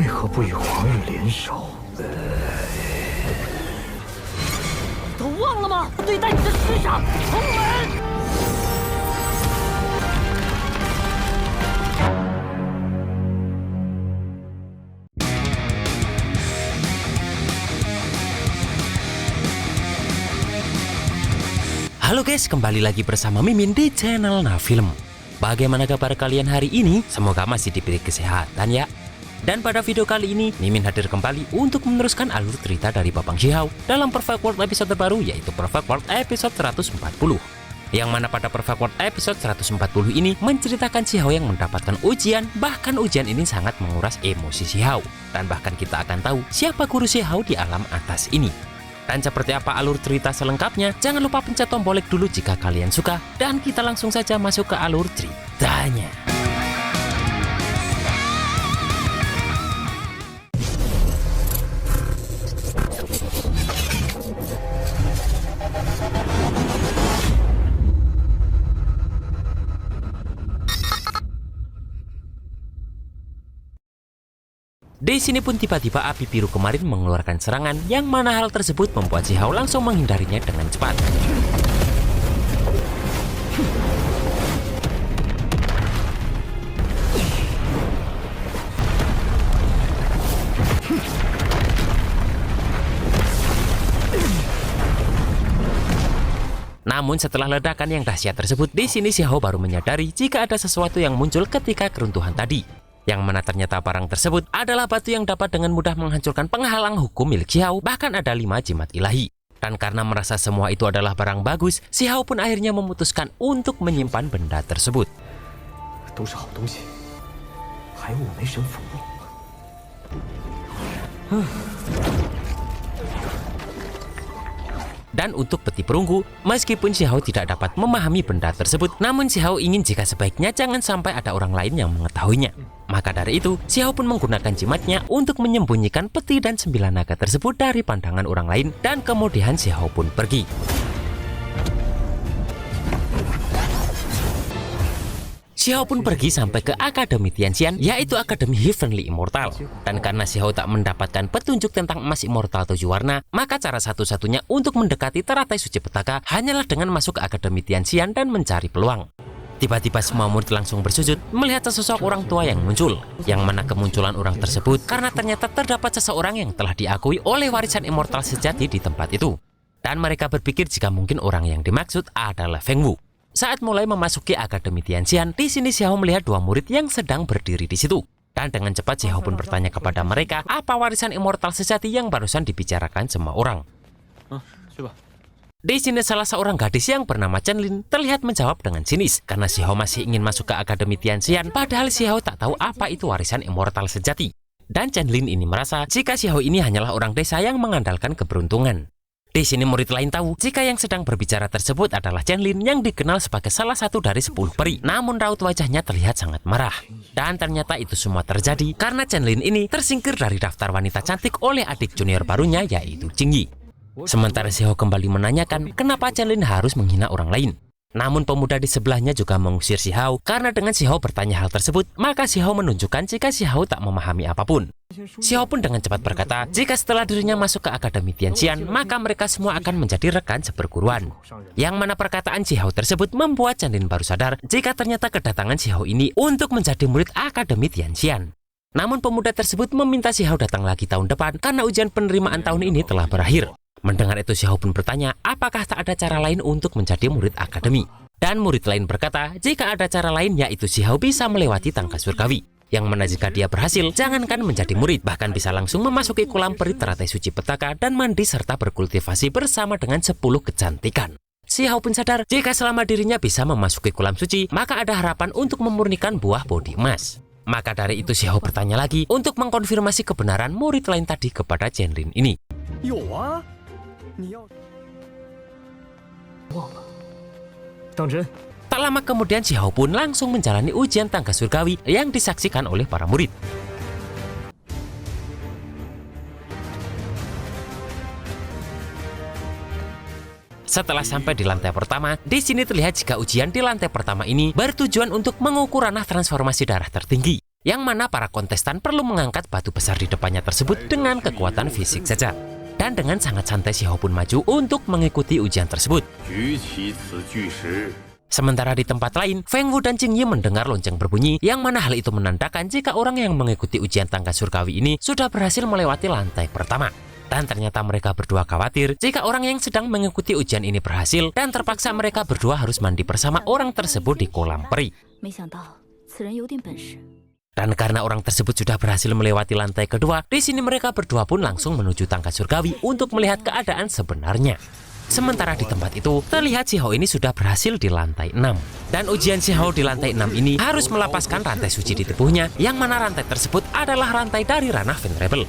为何不与皇日联手？都忘了吗？对待你的师长，重门。 Halo guys, kembali lagi bersama Mimin di channel Nafilm. Bagaimana kabar kalian hari ini? Semoga masih diberi kesehatan ya. Dan pada video kali ini, Mimin hadir kembali untuk meneruskan alur cerita dari Babang Xiahou dalam Perfect World episode terbaru, yaitu Perfect World episode 140. Yang mana pada Perfect World episode 140 ini menceritakan Xiahou yang mendapatkan ujian, bahkan ujian ini sangat menguras emosi Xiahou. Dan bahkan kita akan tahu siapa guru Xiahou di alam atas ini. Dan seperti apa alur cerita selengkapnya, jangan lupa pencet tombol like dulu jika kalian suka. Dan kita langsung saja masuk ke alur ceritanya. Di sini pun tiba-tiba api biru kemarin mengeluarkan serangan, yang mana hal tersebut membuat Xiahou langsung menghindarinya dengan cepat. Namun setelah ledakan yang dahsyat tersebut, di sini Xiahou baru menyadari jika ada sesuatu yang muncul ketika keruntuhan tadi. Yang mana ternyata barang tersebut adalah batu yang dapat dengan mudah menghancurkan penghalang hukum milik Xiahou, bahkan ada 5 jimat ilahi. Dan karena merasa semua itu adalah barang bagus, Xiahou pun akhirnya memutuskan untuk menyimpan benda tersebut. Dan untuk peti perunggu, meskipun Xiahou tidak dapat memahami benda tersebut, namun Xiahou ingin jika sebaiknya jangan sampai ada orang lain yang mengetahuinya. Maka dari itu, Xiahou pun menggunakan jimatnya untuk menyembunyikan peti dan 9 naga tersebut dari pandangan orang lain, dan kemudian Xiahou pun pergi. Xiahou pun pergi sampai ke Akademi Tianxian, yaitu Akademi Heavenly Immortal. Dan karena Xiahou tak mendapatkan petunjuk tentang emas immortal 7 warna, maka cara satu-satunya untuk mendekati teratai suci petaka hanyalah dengan masuk ke Akademi Tianxian dan mencari peluang. Tiba-tiba semua murid langsung bersujud melihat sesosok orang tua yang muncul, yang mana kemunculan orang tersebut karena ternyata terdapat seseorang yang telah diakui oleh warisan immortal sejati di tempat itu. Dan mereka berpikir jika mungkin orang yang dimaksud adalah Feng Wu. Saat mulai memasuki Akademi Tianxian, di sini Xiahou melihat 2 murid yang sedang berdiri di situ. Dan dengan cepat Xiahou pun bertanya kepada mereka apa warisan immortal sejati yang barusan dibicarakan semua orang. Di sini salah seorang gadis yang bernama Chen Lin terlihat menjawab dengan sinis karena Xiahou masih ingin masuk ke Akademi Tianxian, padahal Xiahou tak tahu apa itu warisan immortal sejati. Dan Chen Lin ini merasa jika Xiahou ini hanyalah orang desa yang mengandalkan keberuntungan. Di sini murid lain tahu jika yang sedang berbicara tersebut adalah Chen Lin yang dikenal sebagai salah satu dari 10 peri. Namun raut wajahnya terlihat sangat marah. Dan ternyata itu semua terjadi karena Chen Lin ini tersingkir dari daftar wanita cantik oleh adik junior barunya, yaitu Jingyi. Sementara Xiahou kembali menanyakan kenapa Chen Lin harus menghina orang lain. Namun pemuda di sebelahnya juga mengusir Xiahou karena dengan Xiahou bertanya hal tersebut, maka Xiahou menunjukkan jika Xiahou tak memahami apapun. Xiahou pun dengan cepat berkata jika setelah dirinya masuk ke Akademi Tianxian, maka mereka semua akan menjadi rekan seperguruan. Yang mana perkataan Xiahou tersebut membuat Chen Lin baru sadar jika ternyata kedatangan Xiahou ini untuk menjadi murid Akademi Tianxian. Namun pemuda tersebut meminta Xiahou datang lagi tahun depan karena ujian penerimaan tahun ini telah berakhir. Mendengar itu Xiahou pun bertanya apakah tak ada cara lain untuk menjadi murid akademi. Dan murid lain berkata jika ada cara lain, yaitu Xiahou bisa melewati tangga surgawi. Yang mana jika dia berhasil, jangankan menjadi murid, bahkan bisa langsung memasuki kolam peri teratai suci petaka dan mandi serta berkultivasi bersama dengan 10 kecantikan. Xiahou pun sadar jika selama dirinya bisa memasuki kolam suci, maka ada harapan untuk memurnikan buah bodi emas. Maka dari itu Xiahou bertanya lagi untuk mengkonfirmasi kebenaran murid lain tadi kepada Chen Lin ini. Tak lama kemudian Xiahou pun langsung menjalani ujian tangga surgawi yang disaksikan oleh para murid. Setelah sampai di lantai pertama, di sini terlihat jika ujian di lantai pertama ini bertujuan untuk mengukur ranah transformasi darah tertinggi. yang mana para kontestan perlu mengangkat batu besar di depannya tersebut dengan kekuatan fisik saja. Dan dengan sangat santai Xiao pun maju untuk mengikuti ujian tersebut. Sementara di tempat lain, Feng Wu dan Jing Yi mendengar lonceng berbunyi, yang mana hal itu menandakan jika orang yang mengikuti ujian tangga surgawi ini sudah berhasil melewati lantai pertama. Dan ternyata mereka berdua khawatir jika orang yang sedang mengikuti ujian ini berhasil, dan terpaksa mereka berdua harus mandi bersama orang tersebut di kolam peri. Dan karena orang tersebut sudah berhasil melewati lantai kedua, di sini mereka berdua pun langsung menuju tangga surgawi untuk melihat keadaan sebenarnya. Sementara di tempat itu, terlihat Xiao ini sudah berhasil di lantai 6. Dan ujian Xiao di lantai 6 ini harus melepaskan rantai suci di tubuhnya, yang mana rantai tersebut adalah rantai dari ranah Venerable.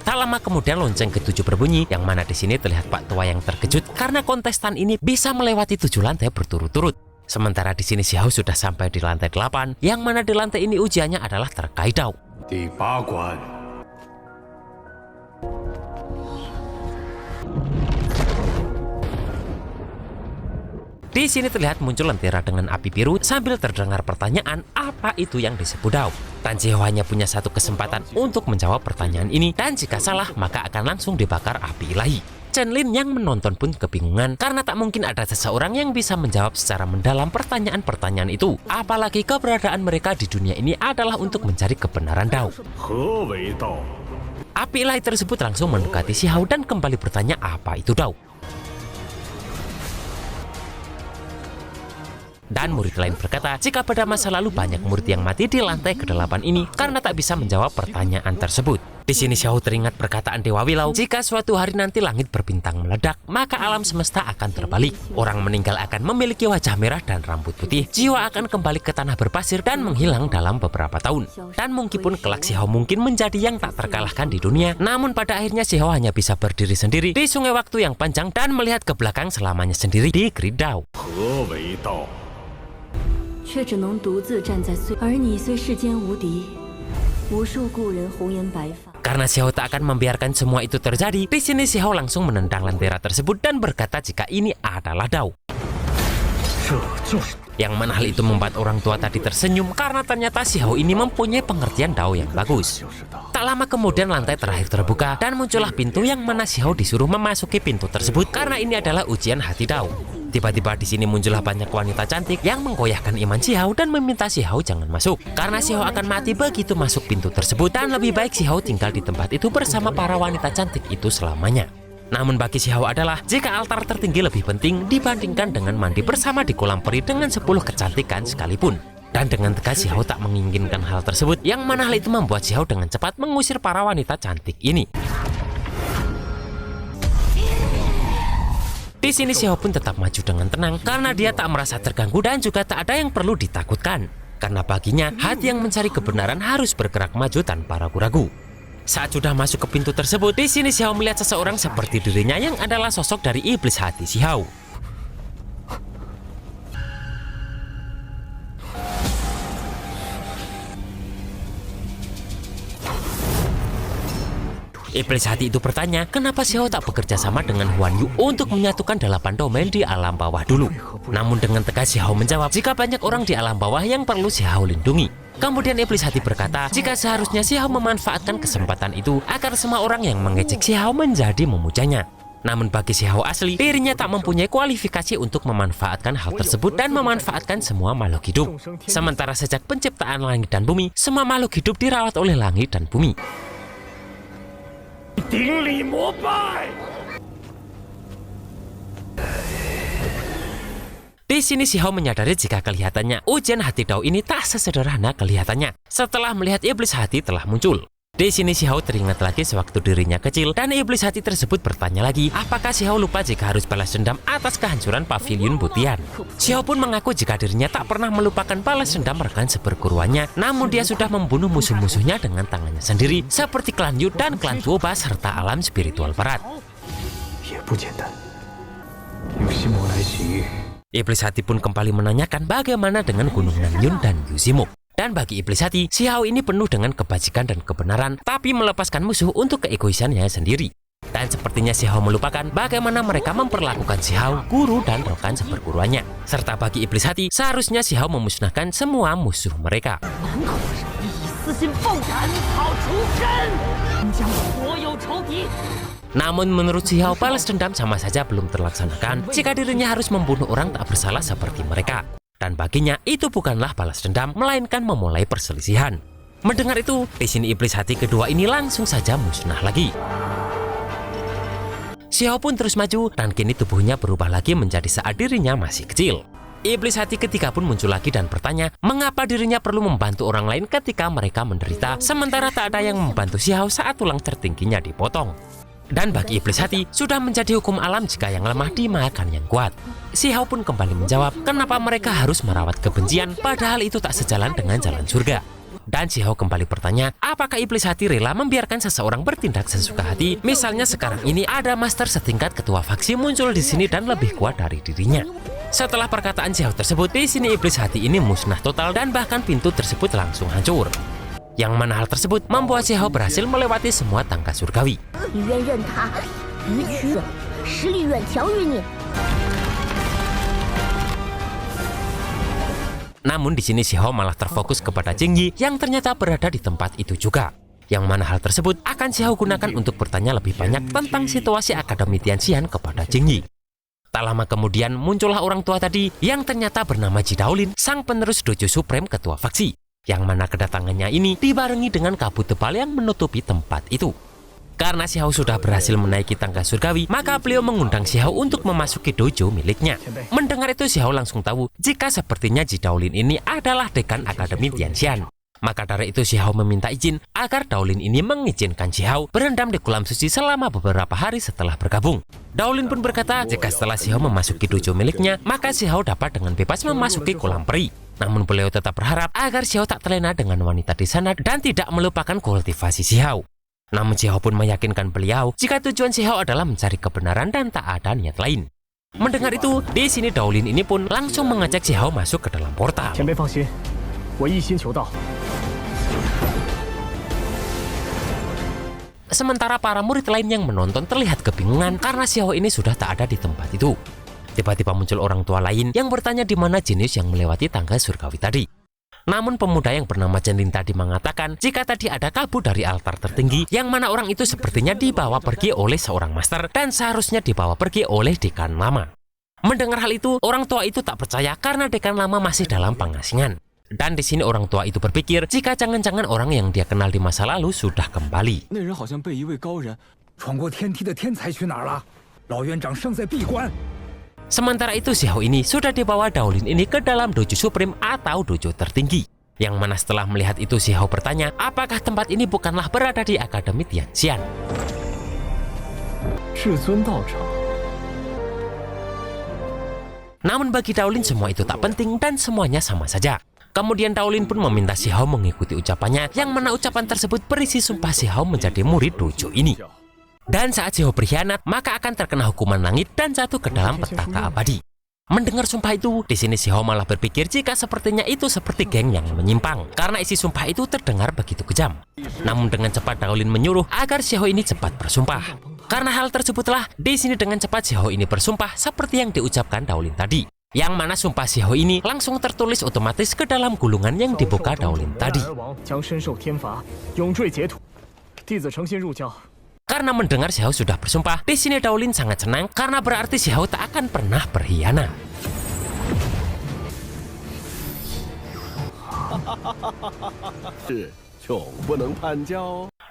Tak lama kemudian lonceng ke-7 berbunyi, yang mana di sini terlihat Pak Tua yang terkejut karena kontestan ini bisa melewati 7 lantai berturut-turut. Sementara di sini Xiao sudah sampai di lantai 8, yang mana di lantai ini ujiannya adalah terkait Dao. Di sini terlihat muncul lentera dengan api biru sambil terdengar pertanyaan apa itu yang disebut Dao. Tan Xiao hanya punya satu kesempatan untuk menjawab pertanyaan ini, dan jika salah maka akan langsung dibakar api ilahi. Chen Lin yang menonton pun kebingungan karena tak mungkin ada seseorang yang bisa menjawab secara mendalam pertanyaan-pertanyaan itu. Apalagi keberadaan mereka di dunia ini adalah untuk mencari kebenaran Dao. Api ilahi tersebut langsung mendekati Xiao dan kembali bertanya apa itu Dao. Dan murid lain berkata jika pada masa lalu banyak murid yang mati di lantai ke-8 ini karena tak bisa menjawab pertanyaan tersebut. Di sini Xiao teringat perkataan Dewa Wilau, jika suatu hari nanti langit berbintang meledak, maka alam semesta akan terbalik. Orang meninggal akan memiliki wajah merah dan rambut putih, jiwa akan kembali ke tanah berpasir dan menghilang dalam beberapa tahun. Dan mungkin kelak Xiao mungkin menjadi yang tak terkalahkan di dunia, namun pada akhirnya Xiao hanya bisa berdiri sendiri di sungai waktu yang panjang dan melihat ke belakang selamanya sendiri di Grid Dao. 却只能独自站在而你虽世间无敌，无数故人红颜白发。 Karena Xiao tak akan membiarkan semua itu terjadi, di sini Xiao langsung menendang lentera tersebut dan berkata jika ini adalah Dao. Yang mana hal itu membuat orang tua tadi tersenyum karena ternyata Xiao ini mempunyai pengertian Dao yang bagus. Tak lama kemudian lantai terakhir terbuka dan muncullah pintu yang mana Xiao disuruh memasuki pintu tersebut karena ini adalah ujian hati Dao. Tiba-tiba di sini muncullah banyak wanita cantik yang menggoyahkan iman Xiao dan meminta Xiao jangan masuk karena Xiao akan mati begitu masuk pintu tersebut dan lebih baik Xiao tinggal di tempat itu bersama para wanita cantik itu selamanya. Namun bagi Xiao adalah jika altar tertinggi lebih penting dibandingkan dengan mandi bersama di kolam peri dengan 10 kecantikan sekalipun. Dan dengan tegas Xiao tak menginginkan hal tersebut, yang mana hal itu membuat Xiao dengan cepat mengusir para wanita cantik ini. Di sini Xiao pun tetap maju dengan tenang karena dia tak merasa terganggu dan juga tak ada yang perlu ditakutkan. Karena baginya hati yang mencari kebenaran harus bergerak maju tanpa ragu-ragu. Saat sudah masuk ke pintu tersebut, di sini Xiao melihat seseorang seperti dirinya yang adalah sosok dari iblis hati Xiao. Iblis hati itu bertanya, kenapa Xiao tak bekerja sama dengan Huan Yu untuk menyatukan 8 domain di alam bawah dulu. Namun dengan tegas Xiao menjawab, jika banyak orang di alam bawah yang perlu Xiao lindungi. Kemudian iblis hati berkata, jika seharusnya Xiao memanfaatkan kesempatan itu agar semua orang yang mengejek Xiao menjadi memujanya. Namun bagi Xiao asli, dirinya tak mempunyai kualifikasi untuk memanfaatkan hal tersebut dan memanfaatkan semua makhluk hidup. Sementara sejak penciptaan langit dan bumi, semua makhluk hidup dirawat oleh langit dan bumi. Di sini Xiao menyadari jika kelihatannya ujian hati Dao ini tak sesederhana kelihatannya setelah melihat iblis hati telah muncul. Di sini Xiao teringat lagi sewaktu dirinya kecil dan iblis hati tersebut bertanya lagi, apakah Xiao lupa jika harus balas dendam atas kehancuran pavilion Butian. Xiao pun mengaku jika dirinya tak pernah melupakan balas dendam rekan seperguruannya, namun dia sudah membunuh musuh-musuhnya dengan tangannya sendiri seperti klan Yu dan klan Tuoba serta alam spiritual barat. Iblis hati pun kembali menanyakan bagaimana dengan Gunung Nanyun dan Yuzimuk. Dan bagi iblis hati, Xiao ini penuh dengan kebajikan dan kebenaran, tapi melepaskan musuh untuk keegoisannya sendiri. Dan sepertinya Xiao melupakan bagaimana mereka memperlakukan Xiao, guru dan rekan seperguruannya. Serta bagi iblis hati, seharusnya Xiao memusnahkan semua musuh mereka. 满口是一以私心奉斩草除根，将所有仇敌。 Namun menurut Xiao, balas dendam sama saja belum terlaksanakan jika dirinya harus membunuh orang tak bersalah seperti mereka. Dan baginya itu bukanlah balas dendam, melainkan memulai perselisihan. Mendengar itu, di sini iblis hati kedua ini langsung saja musnah lagi. Xiao pun terus maju dan kini tubuhnya berubah lagi menjadi saat dirinya masih kecil. Iblis hati ketiga pun muncul lagi dan bertanya mengapa dirinya perlu membantu orang lain ketika mereka menderita, sementara tak ada yang membantu Xiao saat tulang tertingginya dipotong. Dan bagi iblis hati, sudah menjadi hukum alam jika yang lemah dimakan yang kuat. Xiao pun kembali menjawab kenapa mereka harus merawat kebencian padahal itu tak sejalan dengan jalan surga. Dan Xiao kembali bertanya, apakah iblis hati rela membiarkan seseorang bertindak sesuka hati? Misalnya sekarang ini ada master setingkat ketua faksi muncul di sini dan lebih kuat dari dirinya. Setelah perkataan Xiao tersebut, di sini iblis hati ini musnah total dan bahkan pintu tersebut langsung hancur. Yang mana hal tersebut membuat Xiao berhasil melewati semua tangga surgawi. 你愿任他予取予，实力远强于你。 Namun di sini Xiao malah terfokus kepada Jingyi yang ternyata berada di tempat itu juga. Yang mana hal tersebut akan Xiao gunakan untuk bertanya lebih banyak tentang situasi Akademi Tianxian kepada Jingyi. Tak lama kemudian muncullah orang tua tadi yang ternyata bernama Ji Daolin, sang penerus Dojo Supreme ketua faksi. Yang mana kedatangannya ini dibarengi dengan kabut tebal yang menutupi tempat itu. Karena Xiao sudah berhasil menaiki tangga surgawi, maka beliau mengundang Xiao untuk memasuki dojo miliknya. Mendengar itu Xiao langsung tahu jika sepertinya Ji Daolin ini adalah dekan Akademi Tianxian. Maka dari itu Xiao meminta izin agar Daolin ini mengizinkan Xiao berendam di kolam suci selama beberapa hari setelah bergabung. Daolin pun berkata jika setelah Xiao memasuki dojo miliknya, maka Xiao dapat dengan bebas memasuki kolam peri. Namun beliau tetap berharap agar Xiao tak terlena dengan wanita di sana dan tidak melupakan kultivasi Xiao. Namun Xiao pun meyakinkan beliau jika tujuan Xiao adalah mencari kebenaran dan tak ada niat lain. Mendengar itu, di sini Daolin ini pun langsung mengajak Xiao masuk ke dalam portal. Sementara para murid lain yang menonton terlihat kebingungan karena Xiao ini sudah tak ada di tempat itu. Tiba-tiba muncul orang tua lain yang bertanya di mana jenius yang melewati tangga surgawi tadi. Namun pemuda yang bernama Chen tadi mengatakan jika tadi ada kabut dari altar tertinggi yang mana orang itu sepertinya dibawa pergi oleh seorang master dan seharusnya dibawa pergi oleh dekan lama. Mendengar hal itu, orang tua itu tak percaya karena dekan lama masih dalam pengasingan. Dan di sini orang tua itu berpikir jika jangan-jangan orang yang dia kenal di masa lalu sudah kembali. Sementara itu Xiao ini sudah dibawa Daolin ini ke dalam dojo supreme atau dojo tertinggi. Yang mana setelah melihat itu Xiao bertanya apakah tempat ini bukanlah berada di Akademi Tianxian. Namun bagi Daolin semua itu tak penting dan semuanya sama saja. Kemudian Daolin pun meminta Xiao mengikuti ucapannya yang mana ucapan tersebut berisi sumpah Xiao menjadi murid dojo ini. Dan saat Xiao berkhianat, maka akan terkena hukuman langit dan jatuh ke dalam petaka abadi. Mendengar sumpah itu, di sini Xiao malah berpikir jika sepertinya itu seperti geng yang menyimpang, karena isi sumpah itu terdengar begitu kejam. Namun dengan cepat Daolin menyuruh agar Xiao ini cepat bersumpah. Karena hal tersebutlah, di sini dengan cepat Xiao ini bersumpah seperti yang diucapkan Daolin tadi. Yang mana sumpah Xiao ini langsung tertulis otomatis ke dalam gulungan yang dibuka Daolin tadi. Karena mendengar Xiao sudah bersumpah, di sini Daolin sangat senang karena berarti Xiao tak akan pernah berkhianat.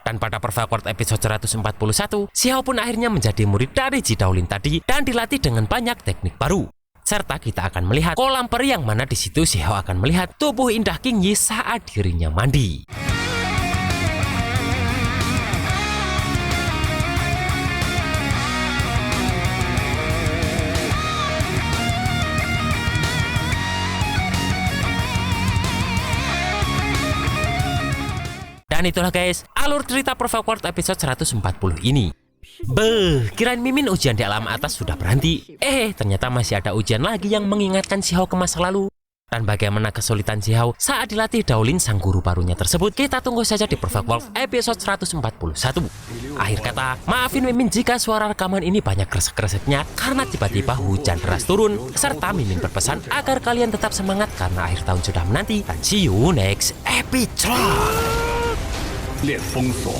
Dan pada Perfect World episode 141, Xiao pun akhirnya menjadi murid dari Ji Daolin tadi dan dilatih dengan banyak teknik baru. Serta kita akan melihat kolam peri yang mana di situ Xiao akan melihat tubuh indah King Yi saat dirinya mandi. Dan itulah guys, alur cerita Perfect World episode 140 ini. Beuh, kirain Mimin ujian di alam atas sudah berhenti. Ternyata masih ada ujian lagi yang mengingatkan Xiao ke masa lalu. Dan bagaimana kesulitan Xiao saat dilatih Daolin sang guru barunya tersebut, kita tunggu saja di Perfect Wolf episode 141. Akhir kata, maafin Mimin jika suara rekaman ini banyak kresek-kreseknya karena tiba-tiba hujan deras turun, serta Mimin berpesan agar kalian tetap semangat karena akhir tahun sudah menanti. Dan see you next episode. 练封锁。